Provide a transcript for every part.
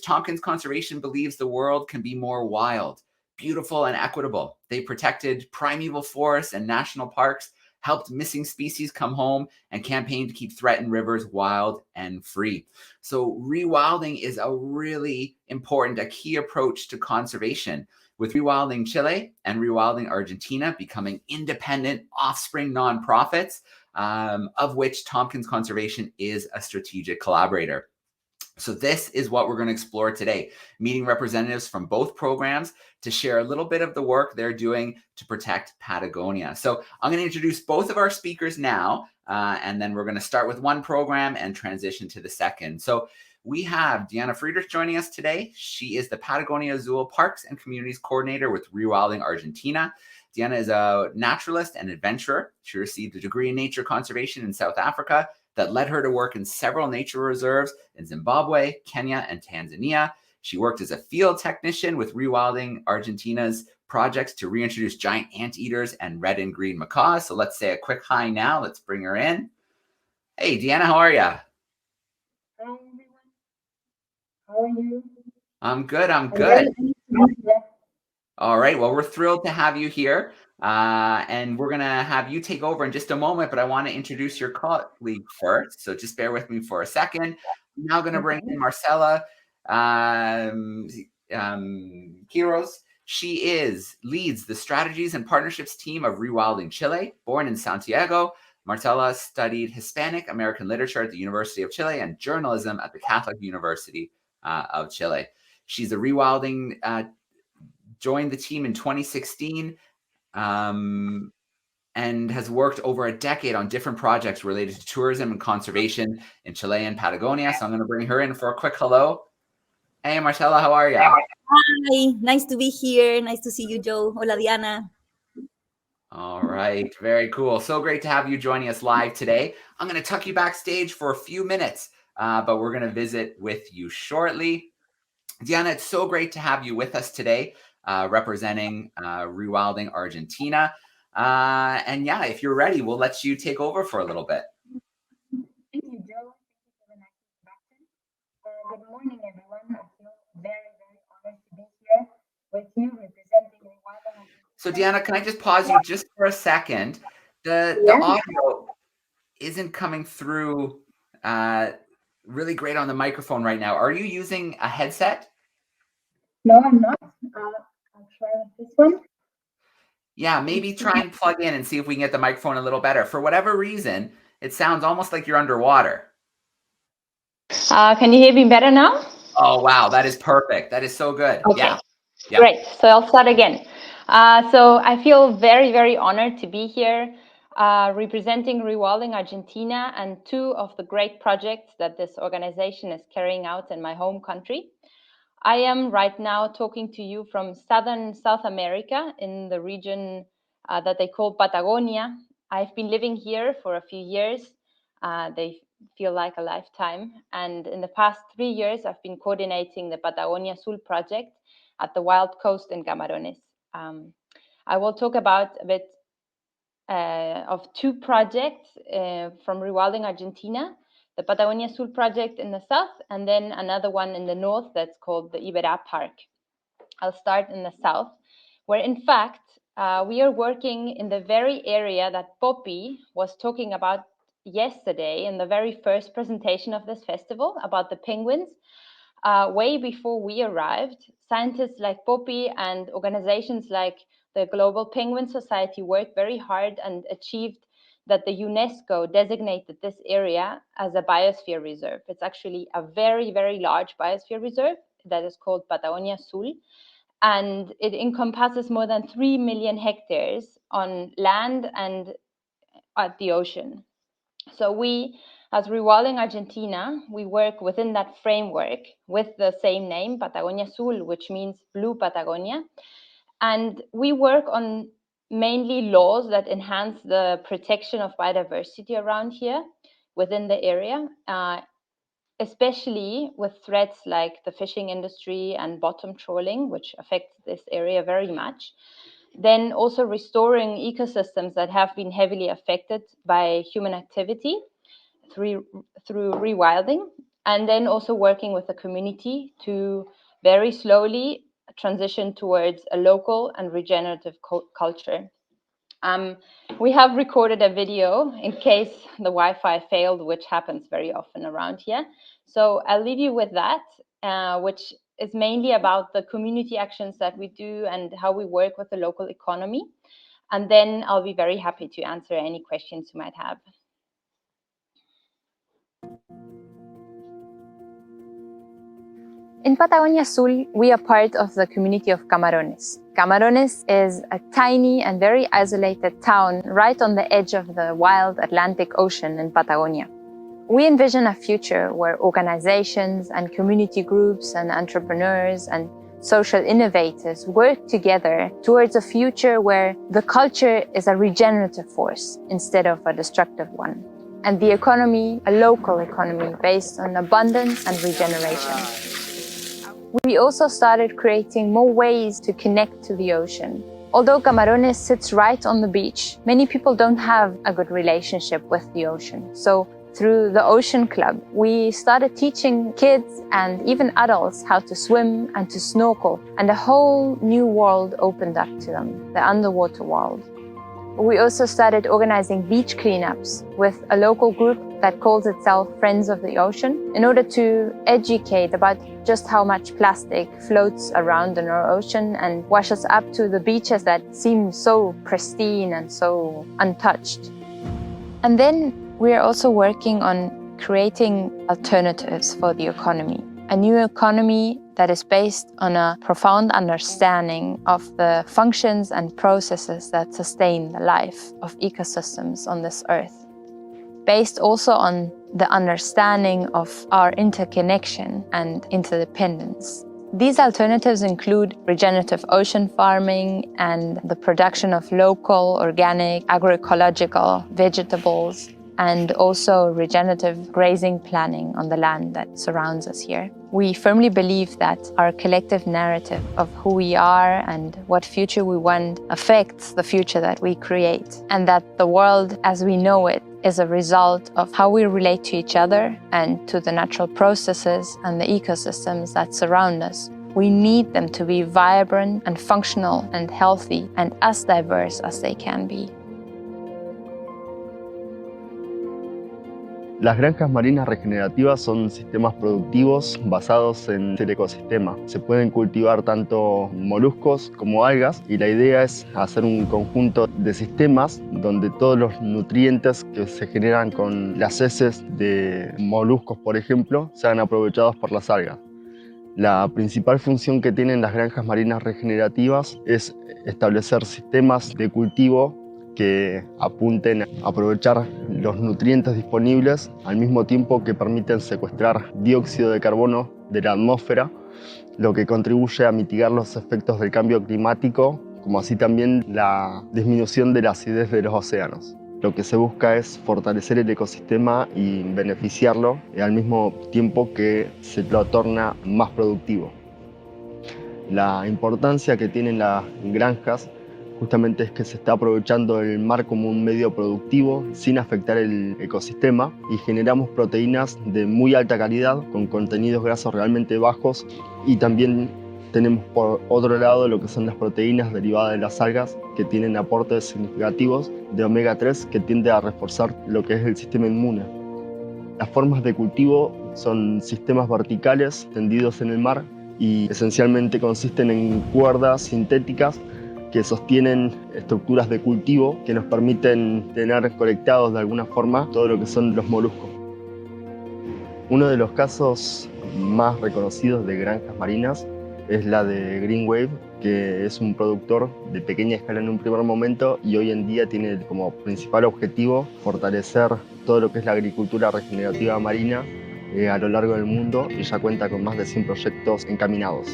Tompkins Conservation believes the world can be more wild, beautiful, and equitable. They protected primeval forests and national parks, helped missing species come home, and campaigned to keep threatened rivers wild and free. So rewilding is a really important, a key approach to conservation, with Rewilding Chile and Rewilding Argentina becoming independent offspring nonprofits, of which Tompkins Conservation is a strategic collaborator. So this is what we're going to explore today, meeting representatives from both programs to share a little bit of the work they're doing to protect Patagonia. So I'm going to introduce both of our speakers now, and then we're going to start with one program and transition to the second. So we have Diana Friedrich joining us today. She is the Patagonia Azul Parks and Communities Coordinator with Rewilding Argentina. Diana is a naturalist and adventurer. She received a degree in nature conservation in South Africa that led her to work in several nature reserves in Zimbabwe, Kenya, and Tanzania. She worked as a field technician with Rewilding Argentina's projects to reintroduce giant anteaters and red and green macaws. So let's say a quick hi now. Let's bring her in. Hey, Deanna, how are you? Hi, everyone. How are you? I'm good. All right. Well, we're thrilled to have you here. And we're going to have you take over in just a moment, but I want to introduce your colleague first. So just bear with me for a second. I'm now going to bring in Marcela Quiroz. She leads the strategies and partnerships team of Rewilding Chile. Born in Santiago, Marcela studied Hispanic American literature at the University of Chile and journalism at the Catholic University of Chile. She's a Rewilding joined the team in 2016 and has worked over a decade on different projects related to tourism and conservation in Chile and Patagonia. So I'm going to bring her in for a quick hello. Hey, Marcela, how are you? Hi, nice to be here. Nice to see you, Joe. Hola, Diana. All right, very cool. So great to have you joining us live today. I'm going to tuck you backstage for a few minutes, but we're going to visit with you shortly. Diana, it's so great to have you with us today. Representing Rewilding Argentina. And yeah, if you're ready, we'll let you take over for a little bit. Thank you, Joe. Thank you for the nice introduction. Good morning, everyone. I feel very, very honored to be here with you representing Rewilding Argentina. So Diana, can I just pause you just for a second? The audio isn't coming through really great on the microphone right now. Are you using a headset? No, I'm not. I'll try with this one. Yeah, maybe try and plug in and see if we can get the microphone a little better. For whatever reason, it sounds almost like you're underwater. Can you hear me better now? Oh, wow. That is perfect. That is so good. Okay. Yeah. Great. So I'll start again. So I feel very, very honored to be here representing Rewilding Argentina and two of the great projects that this organization is carrying out in my home country. I am right now talking to you from southern South America in the region that they call Patagonia. I've been living here for a few years. They feel like a lifetime. And in the past 3 years, I've been coordinating the Patagonia Azul project at the Wild Coast in Camarones. I will talk about a bit of two projects from Rewilding Argentina, the Patagonia Azul project in the south, and then another one in the north that's called the Iberá Park. I'll start in the south, where in fact, we are working in the very area that Poppy was talking about yesterday in the very first presentation of this festival about the penguins. Way before we arrived, scientists like Poppy and organizations like the Global Penguin Society worked very hard and achieved that the UNESCO designated this area as a biosphere reserve. It's actually a very, very large biosphere reserve that is called Patagonia Azul, and it encompasses more than 3 million hectares on land and at the ocean. So we, as Rewilding Argentina, we work within that framework with the same name, Patagonia Azul, which means blue Patagonia. And we work on mainly laws that enhance the protection of biodiversity around here within the area, especially with threats like the fishing industry and bottom trawling, which affect this area very much. Then also restoring ecosystems that have been heavily affected by human activity through rewilding. and then also working with the community to very slowly transition towards a local and regenerative culture. We have recorded a video in case the Wi-Fi failed, which happens very often around here. So I'll leave you with that, which is mainly about the community actions that we do and how we work with the local economy. And then I'll be very happy to answer any questions you might have. In Patagonia Azul, we are part of the community of Camarones. Camarones is a tiny and very isolated town right on the edge of the wild Atlantic Ocean in Patagonia. We envision a future where organizations and community groups and entrepreneurs and social innovators work together towards a future where the culture is a regenerative force instead of a destructive one, and the economy, a local economy based on abundance and regeneration. We also started creating more ways to connect to the ocean. Although Camarones sits right on the beach, many people don't have a good relationship with the ocean. So through the Ocean Club, we started teaching kids and even adults how to swim and to snorkel, and a whole new world opened up to them, the underwater world. We also started organizing beach cleanups with a local group that calls itself Friends of the Ocean in order to educate about just how much plastic floats around in our ocean and washes up to the beaches that seem so pristine and so untouched. And then we are also working on creating alternatives for the economy, a new economy that is based on a profound understanding of the functions and processes that sustain the life of ecosystems on this earth, based also on the understanding of our interconnection and interdependence. These alternatives include regenerative ocean farming and the production of local, organic, agroecological vegetables, and also regenerative grazing planning on the land that surrounds us here. We firmly believe that our collective narrative of who we are and what future we want affects the future that we create, and that the world as we know it is a result of how we relate to each other and to the natural processes and the ecosystems that surround us. We need them to be vibrant and functional and healthy and as diverse as they can be. Las granjas marinas regenerativas son sistemas productivos basados en el ecosistema. Se pueden cultivar tanto moluscos como algas y la idea es hacer un conjunto de sistemas donde todos los nutrientes que se generan con las heces de moluscos, por ejemplo, sean aprovechados por las algas. La principal función que tienen las granjas marinas regenerativas es establecer sistemas de cultivo que apunten a aprovechar los nutrientes disponibles al mismo tiempo que permiten secuestrar dióxido de carbono de la atmósfera, lo que contribuye a mitigar los efectos del cambio climático, como así también la disminución de la acidez de los océanos. Lo que se busca es fortalecer el ecosistema y beneficiarlo al mismo tiempo que se lo torna más productivo. La importancia que tienen las granjas justamente es que se está aprovechando el mar como un medio productivo sin afectar el ecosistema y generamos proteínas de muy alta calidad con contenidos grasos realmente bajos, y también tenemos por otro lado lo que son las proteínas derivadas de las algas que tienen aportes significativos de omega 3 que tiende a reforzar lo que es el sistema inmune. Las formas de cultivo son sistemas verticales tendidos en el mar y esencialmente consisten en cuerdas sintéticas que sostienen estructuras de cultivo que nos permiten tener conectados de alguna forma todo lo que son los moluscos. Uno de los casos más reconocidos de granjas marinas es la de Green Wave, que es un productor de pequeña escala en un primer momento y hoy en día tiene como principal objetivo fortalecer todo lo que es la agricultura regenerativa marina a lo largo del mundo, y ya cuenta con más de 100 proyectos encaminados.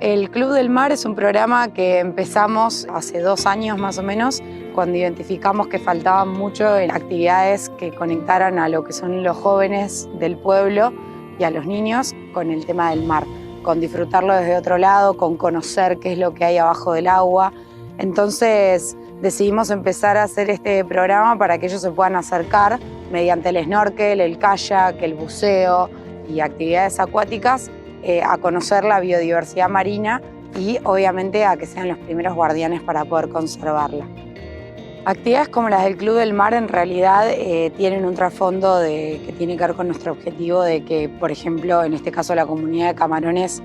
El Club del Mar es un programa que empezamos hace 2 años más o menos, cuando identificamos que faltaban mucho en actividades que conectaran a lo que son los jóvenes del pueblo y a los niños con el tema del mar, con disfrutarlo desde otro lado, con conocer qué es lo que hay abajo del agua. Entonces decidimos empezar a hacer este programa para que ellos se puedan acercar mediante el snorkel, el kayak, el buceo y actividades acuáticas a conocer la biodiversidad marina y obviamente a que sean los primeros guardianes para poder conservarla. Actividades como las del Club del Mar en realidad tienen un trasfondo que tiene que ver con nuestro objetivo de que, por ejemplo, en este caso la comunidad de camarones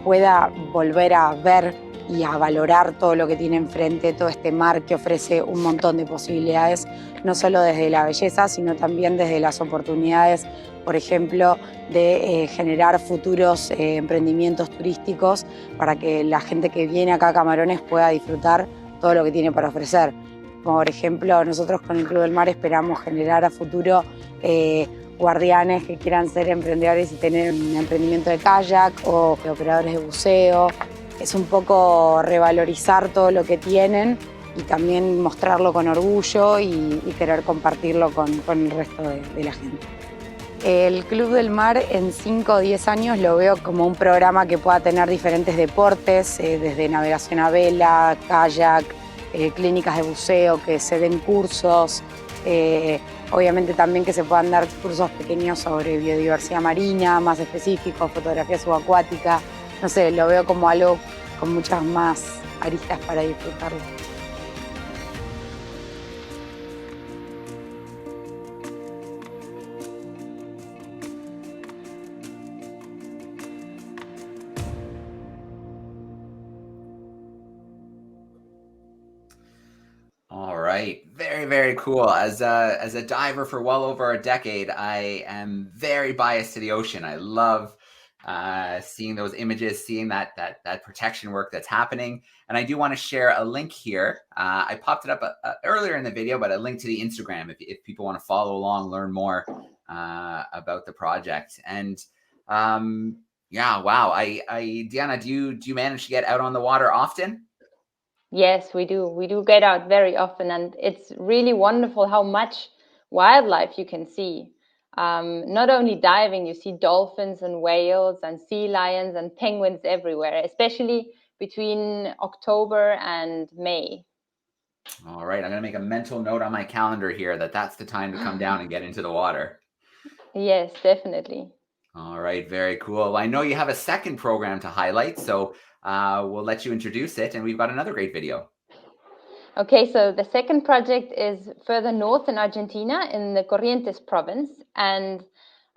pueda volver a ver y a valorar todo lo que tiene enfrente, todo este mar que ofrece un montón de posibilidades, no solo desde la belleza, sino también desde las oportunidades, por ejemplo, de generar futuros emprendimientos turísticos para que la gente que viene acá a Camarones pueda disfrutar todo lo que tiene para ofrecer. Por ejemplo, nosotros con el Club del Mar esperamos generar a futuro guardianes que quieran ser emprendedores y tener un emprendimiento de kayak o de operadores de buceo. Es un poco revalorizar todo lo que tienen y también mostrarlo con orgullo y querer compartirlo con el resto de la gente. El Club del Mar en 5 o 10 años lo veo como un programa que pueda tener diferentes deportes, desde navegación a vela, kayak, clínicas de buceo, que se den cursos, obviamente también que se puedan dar cursos pequeños sobre biodiversidad marina, más específicos, fotografía subacuática. No sé, lo veo como algo con muchas más aristas para disfrutarlo. All right, very, very cool. As a diver for well over a decade, I am very biased to the ocean. I love seeing those images, seeing that protection work that's happening. And I do want to share a link here. I popped it up earlier in the video, but a link to the Instagram if people want to follow along, learn more about the project. And yeah, wow. Diana, do you manage to get out on the water often? Yes, we do. We do get out very often, and it's really wonderful how much wildlife you can see. Not only diving, you see dolphins and whales and sea lions and penguins everywhere, especially between October and May. All right, I'm going to make a mental note on my calendar here that's the time to come down and get into the water. Yes, definitely. All right, very cool. Well, I know you have a second program to highlight, so we'll let you introduce it, and we've got another great video. Okay, so the second project is further north in Argentina, in the Corrientes province, and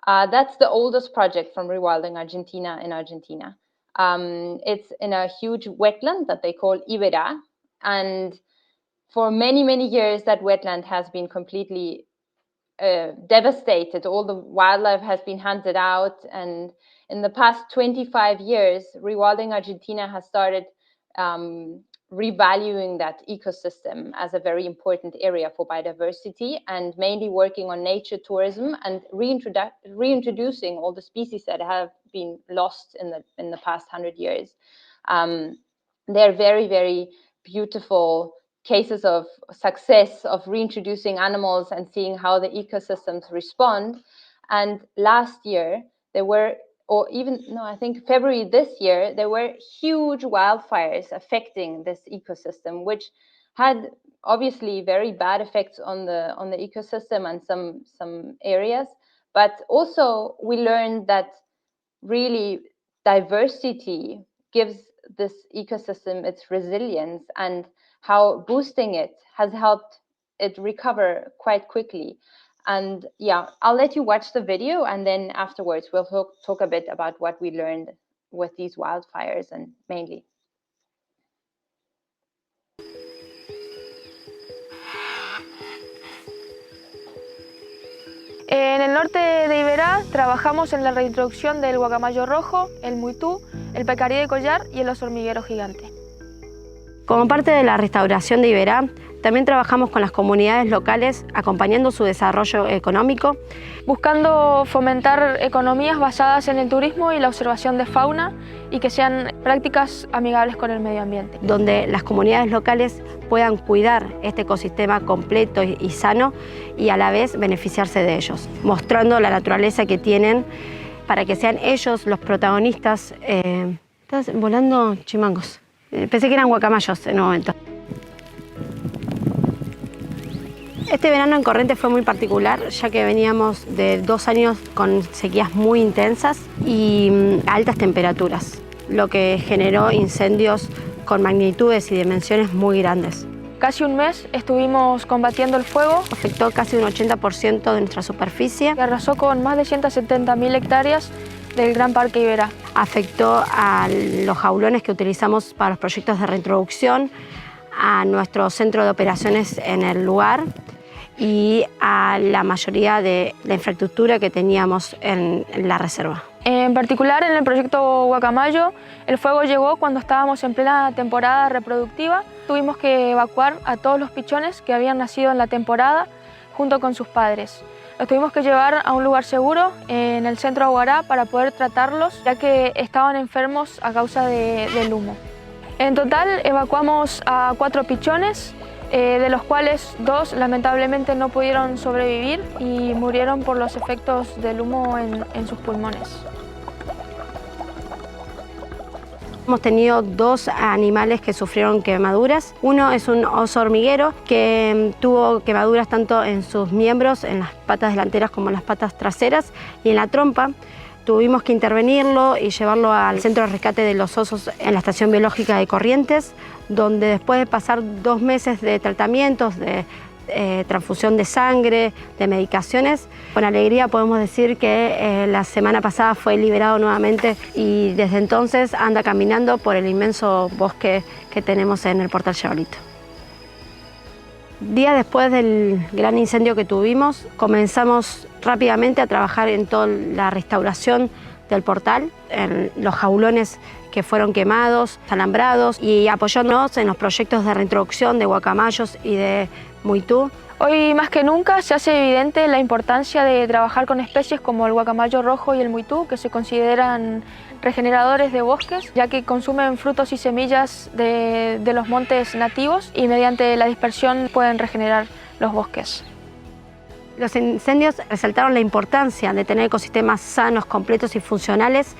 that's the oldest project from Rewilding Argentina in Argentina. It's in a huge wetland that they call Iberá, and for many, many years, that wetland has been completely devastated. All the wildlife has been hunted out, and in the past 25 years, Rewilding Argentina has started revaluing that ecosystem as a very important area for biodiversity, and mainly working on nature tourism and reintroducing all the species that have been lost in the past 100 years. They're very, very beautiful cases of success of reintroducing animals and seeing how the ecosystems respond. And last year there were, or even no, I think February this year, there were huge wildfires affecting this ecosystem, which had obviously very bad effects on the ecosystem and some areas. But also we learned that really diversity gives this ecosystem its resilience, and how boosting it has helped it recover quite quickly. And yeah, I'll let you watch the video, and then afterwards we'll talk a bit about what we learned with these wildfires, and mainly. En el norte de Iberá trabajamos en la reintroducción del guacamayo rojo, el muitú, el pecarí de collar y el oso hormiguero gigante. Como parte de la restauración de Iberá, también trabajamos con las comunidades locales acompañando su desarrollo económico, buscando fomentar economías basadas en el turismo y la observación de fauna y que sean prácticas amigables con el medio ambiente. Donde las comunidades locales puedan cuidar este ecosistema completo y sano y a la vez beneficiarse de ellos, mostrando la naturaleza que tienen para que sean ellos los protagonistas. Estás volando chimangos. Pensé que eran guacamayos en un momento. Este verano en Corrientes fue muy particular, ya que veníamos de 2 años con sequías muy intensas y altas temperaturas, lo que generó incendios con magnitudes y dimensiones muy grandes. Casi un mes estuvimos combatiendo el fuego. Afectó casi un 80% de nuestra superficie. Y arrasó con más de 170.000 hectáreas del Gran Parque Iberá. Afectó a los jaulones que utilizamos para los proyectos de reintroducción, a nuestro centro de operaciones en el lugar y a la mayoría de la infraestructura que teníamos en la reserva. En particular, en el proyecto Guacamayo, el fuego llegó cuando estábamos en plena temporada reproductiva. Tuvimos que evacuar a todos los pichones que habían nacido en la temporada junto con sus padres. Los tuvimos que llevar a un lugar seguro en el centro de Aguará para poder tratarlos, ya que estaban enfermos a causa del humo. En total evacuamos a 4 pichones, de los cuales 2 lamentablemente no pudieron sobrevivir y murieron por los efectos del humo en sus pulmones. Hemos tenido 2 animales que sufrieron quemaduras. Uno es un oso hormiguero que tuvo quemaduras tanto en sus miembros, en las patas delanteras como en las patas traseras y en la trompa. Tuvimos que intervenirlo y llevarlo al centro de rescate de los osos en la estación biológica de Corrientes, donde después de pasar 2 meses de tratamientos, de transfusión de sangre, de medicaciones, con alegría podemos decir que la semana pasada fue liberado nuevamente y desde entonces anda caminando por el inmenso bosque que tenemos en el Portal Llavalito. Días después del gran incendio que tuvimos, comenzamos rápidamente a trabajar en toda la restauración del portal, en los jaulones que fueron quemados, alambrados y apoyándonos en los proyectos de reintroducción de guacamayos y de muitú. Hoy más que nunca se hace evidente la importancia de trabajar con especies como el guacamayo rojo y el muitú, que se consideran regeneradores de bosques, ya que consumen frutos y semillas de los montes nativos y mediante la dispersión pueden regenerar los bosques. Los incendios resaltaron la importancia de tener ecosistemas sanos, completos y funcionales,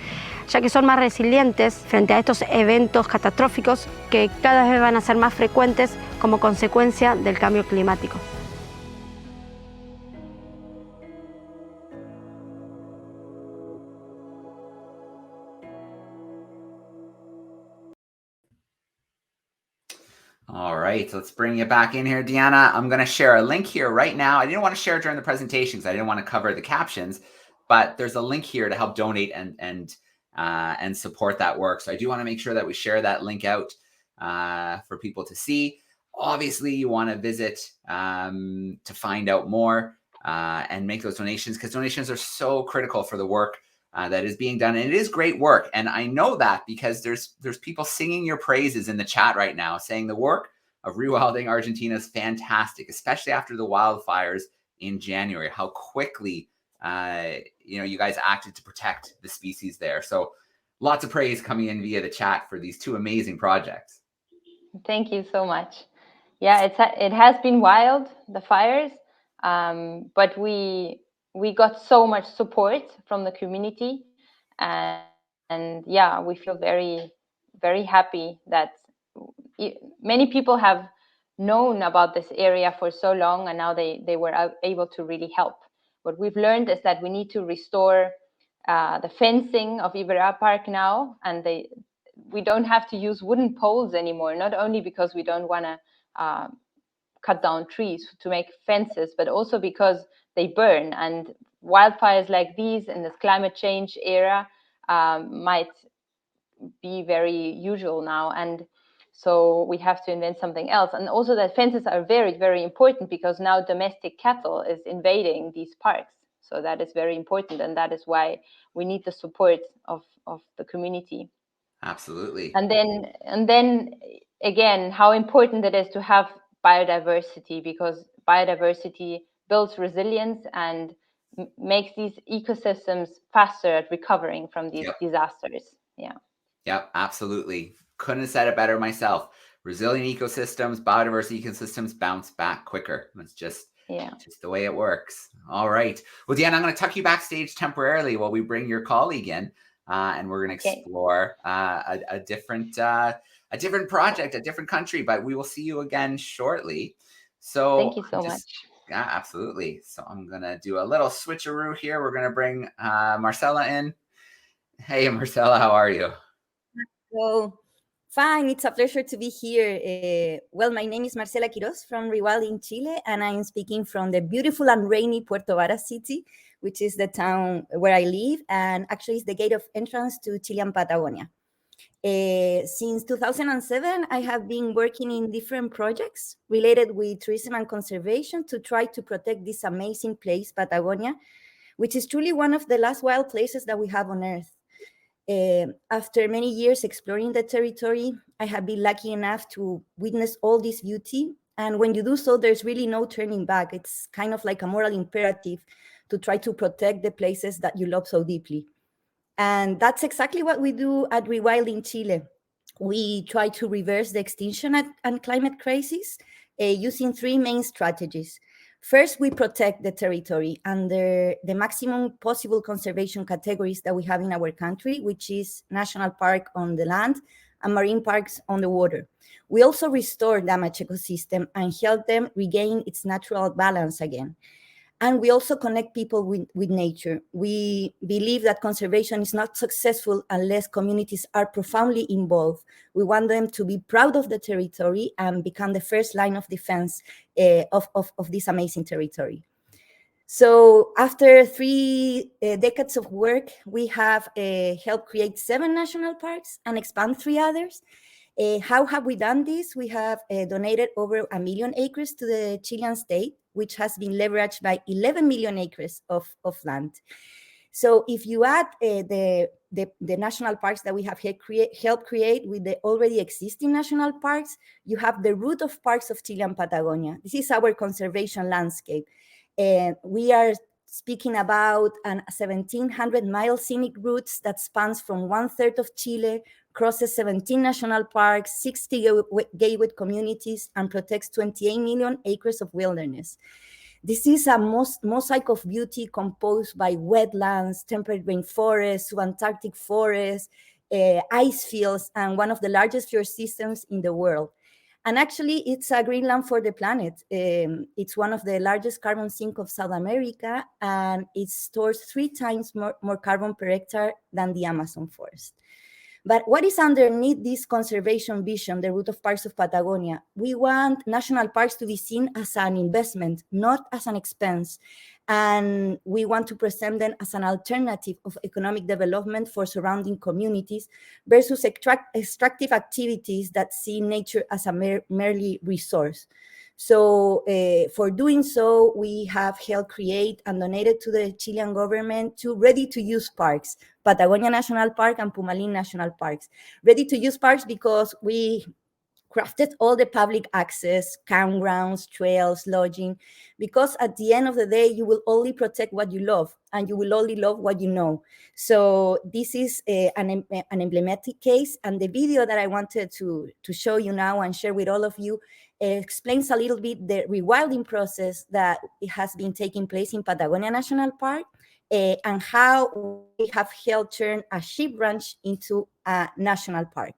ya que son más resilientes frente a estos eventos catastróficos que cada vez van a ser más frecuentes como consecuencia del cambio climático. All right, let's bring you back in here, Deanna. I'm going to share a link here right now. I didn't want to share it during the presentation because I didn't want to cover the captions, but there's a link here to help donate and support that work. So I do want to make sure that we share that link out for people to see. Obviously, you want to visit to find out more and make those donations, because donations are so critical for the work that is being done. And it is great work. And I know that because there's people singing your praises in the chat right now, saying the work of Rewilding Argentina is fantastic, especially after the wildfires in January, how quickly you guys acted to protect the species there. So lots of praise coming in via the chat for these 2 amazing projects. Thank you so much. Yeah, it has been wild, the fires, but we got so much support from the community, and yeah, we feel very, very happy that many people have known about this area for so long, and now they were able to really help. What we've learned is that we need to restore the fencing of Iberá Park now, and we don't have to use wooden poles anymore, not only because we don't want to cut down trees to make fences, but also because they burn, and wildfires like these in this climate change era might be very usual now, and so we have to invent something else. And also that fences are very, very important because now domestic cattle is invading these parks, so that is very important, and that is why we need the support of the community. Absolutely. And then again, how important it is to have biodiversity, because biodiversity builds resilience and makes these ecosystems faster at recovering from these disasters. Yeah, absolutely. Couldn't have said it better myself. Resilient ecosystems, biodiverse ecosystems bounce back quicker. That's just the way it works. All right. Well, Deanna, I'm going to tuck you backstage temporarily while we bring your colleague in, and we're going to explore a different project, a different country, but we will see you again shortly. So thank you so much. Yeah, absolutely. So I'm going to do a little switcheroo here. We're going to bring Marcela in. Hey, Marcela, how are you? So, fine. It's a pleasure to be here. Well, my name is Marcela Quiroz from Rewilding, Chile, and I'm speaking from the beautiful and rainy Puerto Varas city, which is the town where I live, and actually is the gate of entrance to Chilean Patagonia. Since 2007, I have been working in different projects related with tourism and conservation to try to protect this amazing place, Patagonia, which is truly one of the last wild places that we have on Earth. After many years exploring the territory, I have been lucky enough to witness all this beauty. And when you do so, there's really no turning back. It's kind of like a moral imperative to try to protect the places that you love so deeply. And that's exactly what we do at Rewilding Chile. We try to reverse the extinction and climate crisis using three main strategies. First, we protect the territory under the maximum possible conservation categories that we have in our country, which is national park on the land and marine parks on the water. We also restore damaged ecosystem and help them regain its natural balance again. And we also connect people with nature. We believe that conservation is not successful unless communities are profoundly involved. We want them to be proud of the territory and become the first line of defense of this amazing territory. So after 3 decades of work, we have helped create 7 national parks and expand 3 others. How have we done this? We have donated over 1 million acres to the Chilean state, which has been leveraged by 11 million acres of land. So if you add the national parks that we have helped create with the already existing national parks, you have the root of parks of Chilean Patagonia. This is our conservation landscape. We are speaking about an 1,700-mile scenic routes that spans from 1/3 of Chile, crosses 17 national parks, 60 gateway communities, and protects 28 million acres of wilderness. This is a mosaic of beauty composed by wetlands, temperate rainforests, subantarctic forests, ice fields, and one of the largest fjord systems in the world. And actually, it's a Greenland for the planet. It's one of the largest carbon sinks of South America, and it stores 3 times more carbon per hectare than the Amazon forest. But what is underneath this conservation vision, the root of parks of Patagonia? We want national parks to be seen as an investment, not as an expense. And we want to present them as an alternative of economic development for surrounding communities versus extractive activities that see nature as a merely resource. So for doing so, we have helped create and donated to the Chilean government 2 ready-to-use parks, Patagonia National Park and Pumalín National Parks. Ready-to-use parks because we crafted all the public access, campgrounds, trails, lodging, because at the end of the day, you will only protect what you love, and you will only love what you know. So this is an emblematic case, and the video that I wanted to show you now and share with all of you explains a little bit the rewilding process that has been taking place in Patagonia National Park, and how we have helped turn a sheep ranch into a national park.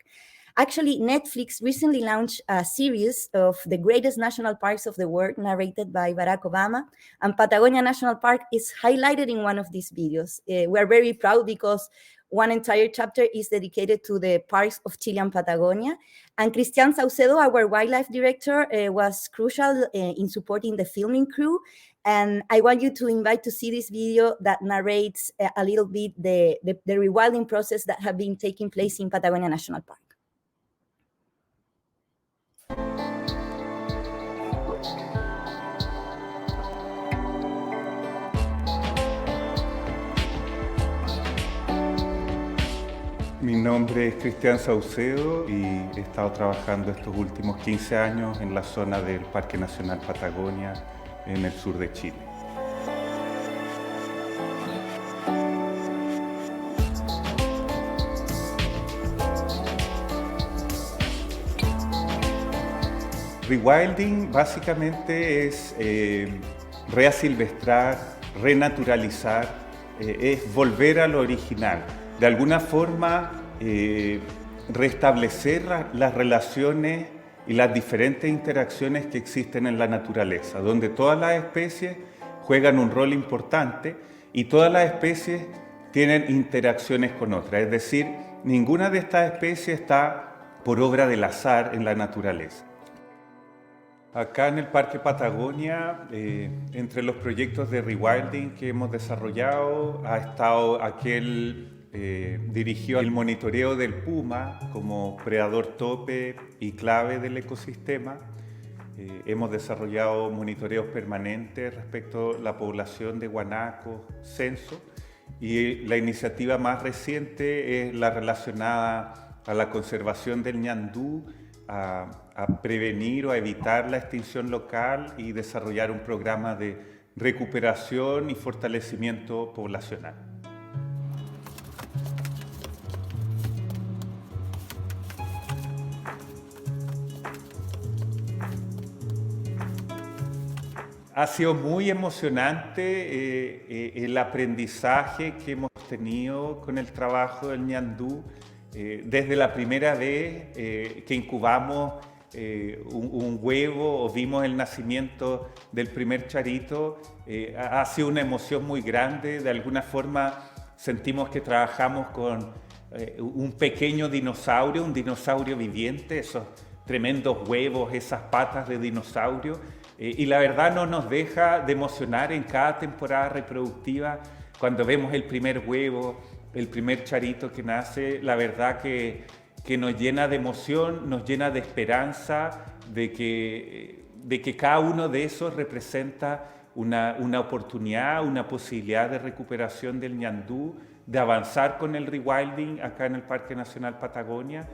Actually, Netflix recently launched a series of the greatest national parks of the world, narrated by Barack Obama, and Patagonia National Park is highlighted in one of these videos. We're very proud because one entire chapter is dedicated to the parks of Chilean Patagonia. And Cristian Saucedo, our wildlife director, was crucial in supporting the filming crew. And I want you to invite to see this video that narrates a little bit the rewilding process that have been taking place in Patagonia National Park. Mi nombre es Cristian Saucedo y he estado trabajando estos últimos 15 años en la zona del Parque Nacional Patagonia en el sur de Chile. Rewilding básicamente es reasilvestrar, renaturalizar, es volver a lo original. De alguna forma restablecer las relaciones y las diferentes interacciones que existen en la naturaleza, donde todas las especies juegan un rol importante y todas las especies tienen interacciones con otras, es decir, ninguna de estas especies está por obra del azar en la naturaleza. Acá en el Parque Patagonia, entre los proyectos de Rewilding que hemos desarrollado, ha estado aquel dirigió el monitoreo del puma como predador tope y clave del ecosistema. Hemos desarrollado monitoreos permanentes respecto a la población de guanacos, censo, y la iniciativa más reciente es la relacionada a la conservación del ñandú, a prevenir o a evitar la extinción local y desarrollar un programa de recuperación y fortalecimiento poblacional. Ha sido muy emocionante el aprendizaje que hemos tenido con el trabajo del ñandú. Desde la primera vez que incubamos un huevo o vimos el nacimiento del primer charito, ha sido una emoción muy grande. De alguna forma sentimos que trabajamos con un pequeño dinosaurio, un dinosaurio viviente, esos tremendos huevos, esas patas de dinosaurio. Y la verdad no nos deja de emocionar en cada temporada reproductiva cuando vemos el primer huevo, el primer charito que nace. La verdad que nos llena de emoción, nos llena de esperanza de que cada uno de esos representa una oportunidad, una posibilidad de recuperación del ñandú, de avanzar con el rewilding acá en el Parque Nacional Patagonia.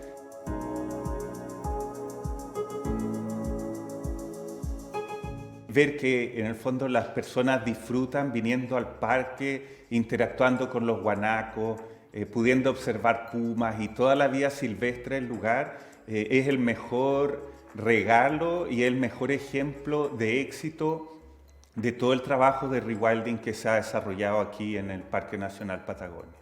Ver que en el fondo las personas disfrutan viniendo al parque, interactuando con los guanacos, pudiendo observar pumas y toda la vida silvestre del lugar, es el mejor regalo y el mejor ejemplo de éxito de todo el trabajo de rewilding que se ha desarrollado aquí en el Parque Nacional Patagonia.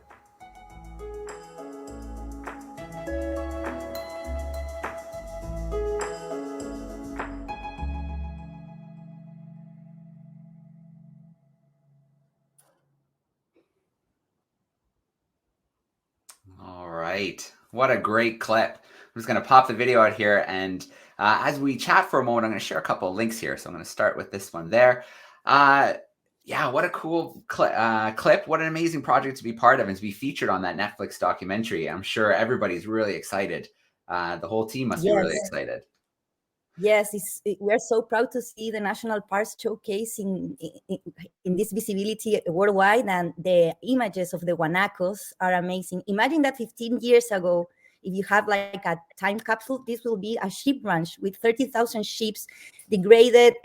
What a great clip. I'm just going to pop the video out here, and as we chat for a moment, I'm going to share a couple of links here. So I'm going to start with this one there. Yeah, what a cool clip. What an amazing project to be part of and to be featured on that Netflix documentary. I'm sure everybody's really excited. The whole team must be really excited. Yes, we're so proud to see the national parks showcasing in this visibility worldwide, and the images of the guanacos are amazing. Imagine that 15 years ago, if you have like a time capsule, this will be a sheep ranch with 30,000 sheep, degraded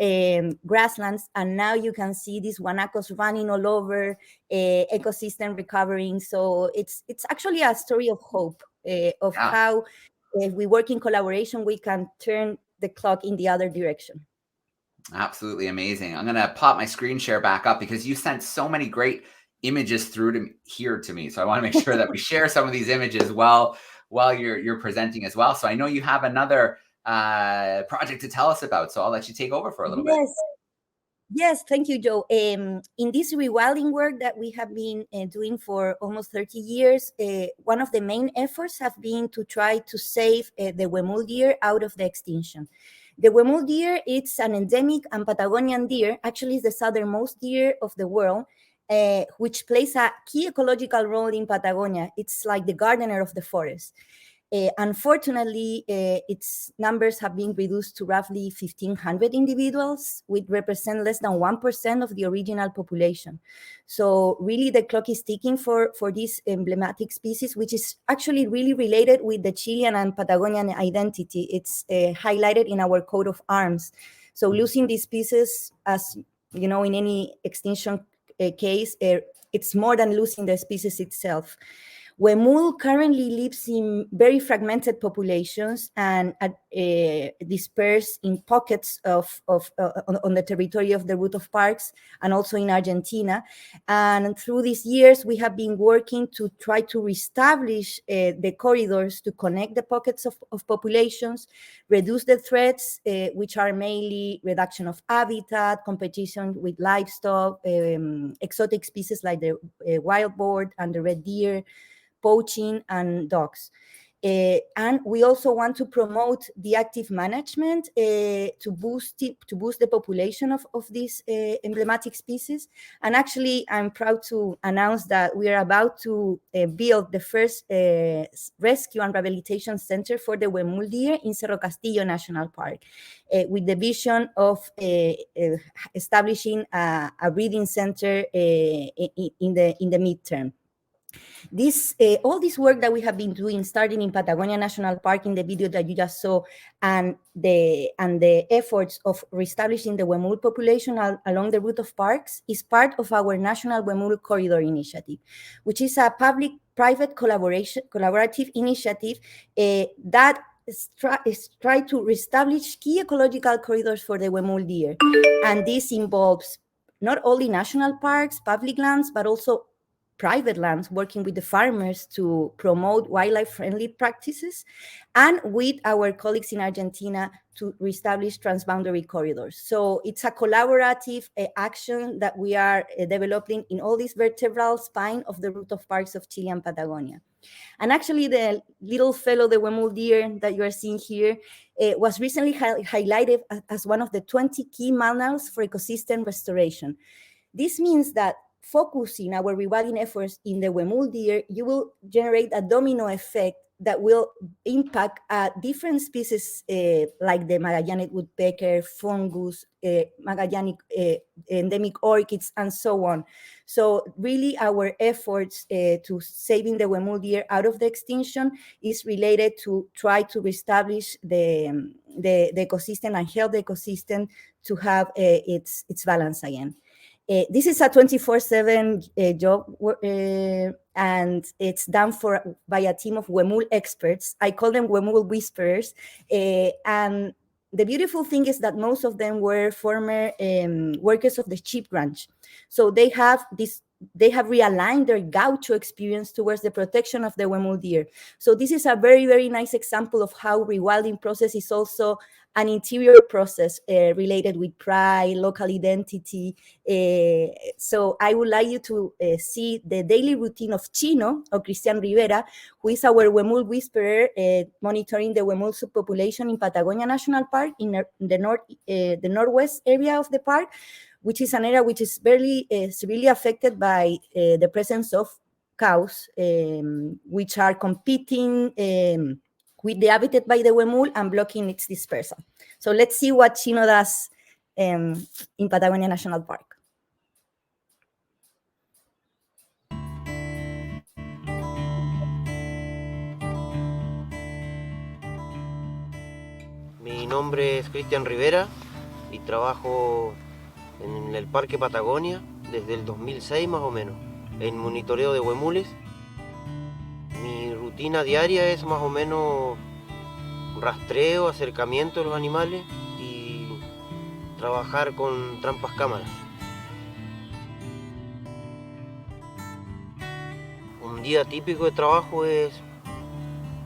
grasslands, and now you can see these guanacos running all over, ecosystem recovering. So it's actually a story of hope, of how if we work in collaboration, we can turn the clock in the other direction. Absolutely amazing. I'm going to pop my screen share back up because you sent so many great images through to me. So I want to make sure that we share some of these images while you're presenting as well. So I know you have another project to tell us about. So I'll let you take over for a little bit. Yes, thank you, Joe. In this rewilding work that we have been doing for almost 30 years, one of the main efforts have been to try to save the huemul deer out of the extinction. The huemul deer, it's an endemic and Patagonian deer, actually is the southernmost deer of the world, which plays a key ecological role in Patagonia. It's like the gardener of the forest. Unfortunately, its numbers have been reduced to roughly 1,500 individuals, which represent less than 1% of the original population. So really the clock is ticking for this emblematic species, which is actually really related with the Chilean and Patagonian identity. It's highlighted in our coat of arms. So losing these species, as you know, in any extinction case, it's more than losing the species itself. Huemul currently lives in very fragmented populations, and dispersed in pockets on the territory of the root of parks and also in Argentina. And through these years, we have been working to try to reestablish the corridors to connect the pockets of populations, reduce the threats, which are mainly reduction of habitat, competition with livestock, exotic species like the wild boar and the red deer, poaching, and dogs. And we also want to promote the active management to boost the population of these emblematic species. And actually, I'm proud to announce that we are about to build the first rescue and rehabilitation center for the huemul deer in Cerro Castillo National Park, with the vision of establishing a breeding center in the midterm. All this work that we have been doing, starting in Patagonia National Park in the video that you just saw, and the efforts of reestablishing the huemul population along the route of parks, is part of our National Huemul Corridor Initiative, which is a public-private collaborative initiative that is try to reestablish key ecological corridors for the huemul deer. And this involves not only national parks, public lands, but also private lands, working with the farmers to promote wildlife-friendly practices, and with our colleagues in Argentina to reestablish transboundary corridors. So it's a collaborative action that we are developing in all this vertebral spine of the route of parks of Chile and Patagonia. And actually, the little fellow, the huemul deer that you are seeing here, was recently highlighted as one of the 20 key manuals for ecosystem restoration. This means that focusing our rewilding efforts in the huemul deer, you will generate a domino effect that will impact different species like the Magellanic woodpecker, fungus, Magellanic endemic orchids, and so on. So really our efforts to saving the huemul deer out of the extinction is related to try to reestablish the ecosystem and help the ecosystem to have its balance again. This is a 24/7 job, and it's done by a team of huemul experts. I call them huemul whisperers. And the beautiful thing is that most of them were former workers of the sheep ranch. So they have realigned their gaucho experience towards the protection of the huemul deer. So this is a very, very nice example of how rewilding process is also an interior process related with pride, local identity. So I would like you to see the daily routine of Chino, or Cristian Rivera, who is our huemul whisperer, monitoring the huemul subpopulation in Patagonia National Park in the northwest area of the park, which is an area which is severely affected by the presence of cows, which are competing with the habitat by the huemul and blocking its dispersal. So let's see what Chino does in Patagonia National Park. Mi nombre es Cristian Rivera y trabajo en el Parque Patagonia desde el 2006 más o menos, en monitoreo de huemules. Mi rutina diaria es más o menos rastreo, acercamiento de los animales y trabajar con trampas cámaras. Un día típico de trabajo es,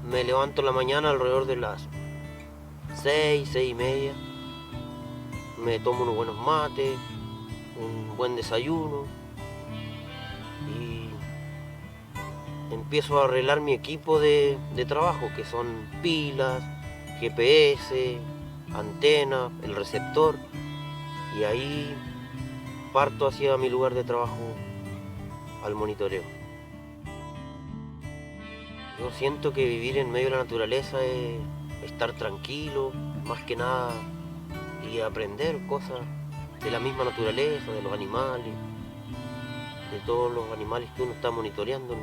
me levanto en la mañana alrededor de las 6:30, me tomo unos buenos mates, un buen desayuno y empiezo a arreglar mi equipo de trabajo, que son pilas, GPS, antena, el receptor, y ahí parto hacia mi lugar de trabajo al monitoreo. Yo siento que vivir en medio de la naturaleza es estar tranquilo, más que nada, y aprender cosas de la misma naturaleza, de los animales, de todos los animales que uno está monitoreando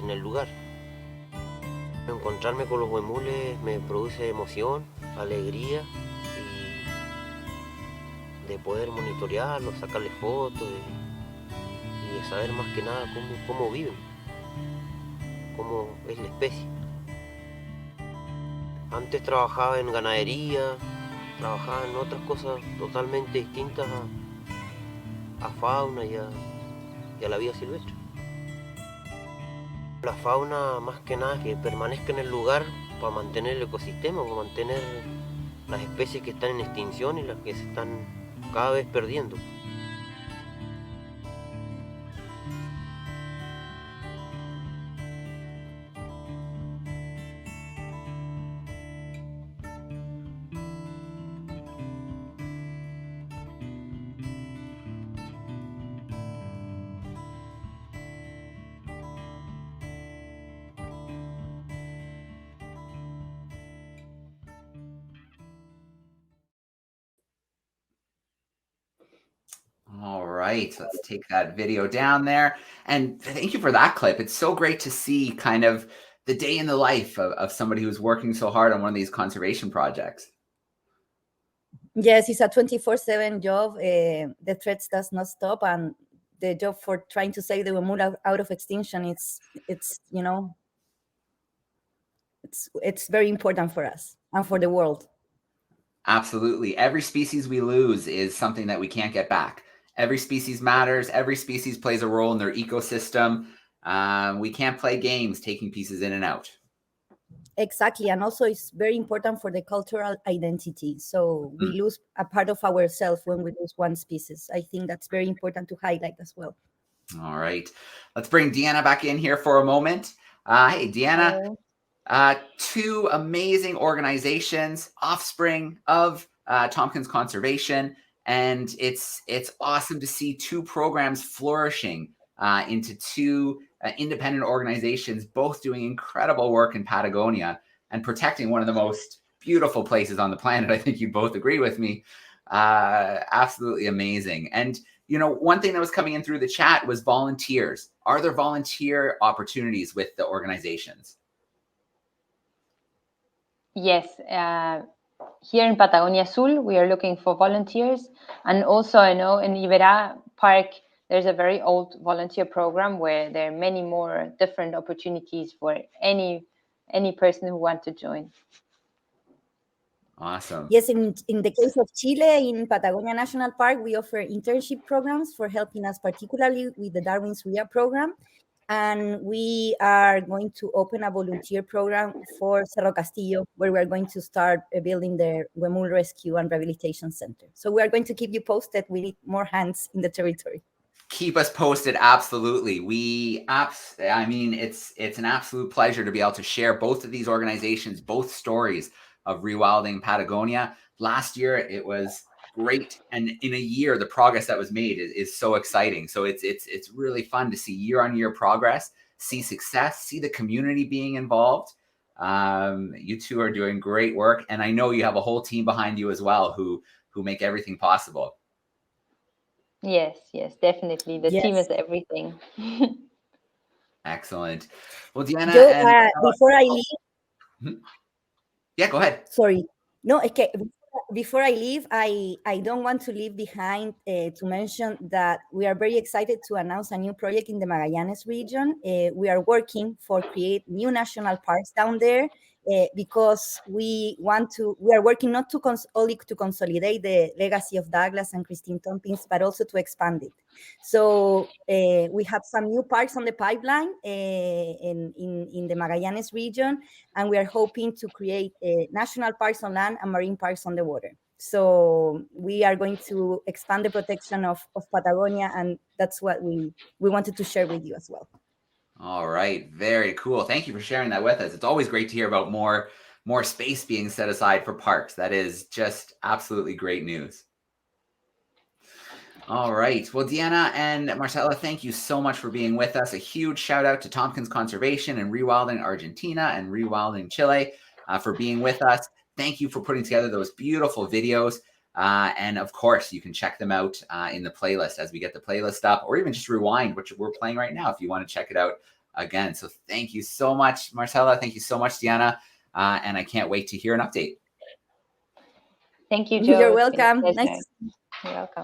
en el lugar. Encontrarme con los huemules me produce emoción, alegría, y de poder monitorearlos, sacarles fotos y de saber más que nada cómo viven, cómo es la especie. Antes trabajaba en ganadería, trabajaba en otras cosas totalmente distintas a fauna y a la vida silvestre. La fauna más que nada que permanezca en el lugar para mantener el ecosistema, para mantener las especies que están en extinción y las que se están cada vez perdiendo. All right, let's take that video down there. And thank you for that clip. It's so great to see kind of the day in the life of somebody who's working so hard on one of these conservation projects. Yes, it's a 24/7 job. The threats does not stop, and the job for trying to save the wemul out of extinction, it's you know, it's very important for us and for the world. Absolutely. Every species we lose is something that we can't get back. Every species matters. Every species plays a role in their ecosystem. We can't play games taking pieces in and out. Exactly, and also it's very important for the cultural identity. So we lose a part of ourselves when we lose one species. I think that's very important to highlight as well. All right, let's bring Deanna back in here for a moment. Hey, Deanna. Two amazing organizations, offspring of Tompkins Conservation, and it's awesome to see two programs flourishing into two independent organizations, both doing incredible work in Patagonia and protecting one of the most beautiful places on the planet. I think you both agree with me. Absolutely amazing. And you know, one thing that was coming in through the chat was volunteers. Are there volunteer opportunities with the organizations? Yes, here in Patagonia Sul, we are looking for volunteers. And also, I know in Iberá Park, there's a very old volunteer program where there are many more different opportunities for any person who wants to join. Awesome. Yes, in the case of Chile, in Patagonia National Park, we offer internship programs for helping us, particularly with the Darwin's RIA program. And we are going to open a volunteer program for Cerro Castillo, where we are going to start building the Wemul Rescue and Rehabilitation Center. So we are going to keep you posted. We need more hands in the territory. Keep us posted. Absolutely. I mean, it's an absolute pleasure to be able to share both of these organizations, both stories of Rewilding Patagonia. Last year, it was great. And in a year, the progress that was made is so exciting. So it's really fun to see year-on-year progress, see success, see the community being involved. You two are doing great work. And I know you have a whole team behind you as well who make everything possible. Yes, definitely. The team is everything. Excellent. Well, Deanna, Joe, before I leave, yeah, go ahead. Sorry, no, okay. Before I leave, I don't want to leave behind to mention that we are very excited to announce a new project in the Magallanes region. We are working for create new national parks down there because we are working not to only to consolidate the legacy of Douglas and Christine Tompkins, but also to expand it. So we have some new parks on the pipeline in the Magallanes region, and we are hoping to create national parks on land and marine parks on the water. So we are going to expand the protection of Patagonia, and that's what we wanted to share with you as well. All right, very cool. Thank you for sharing that with us. It's always great to hear about more space being set aside for parks. That is just absolutely great news. All right. Well, Deanna and Marcela, thank you so much for being with us. A huge shout out to Tompkins Conservation and Rewilding Argentina and Rewilding Chile for being with us. Thank you for putting together those beautiful videos. And of course, you can check them out in the playlist as we get the playlist up, or even just rewind, which we're playing right now if you want to check it out again. So thank you so much, Marcela. Thank you so much, Deanna. And I can't wait to hear an update. Thank you, Joe. You're welcome. You're welcome.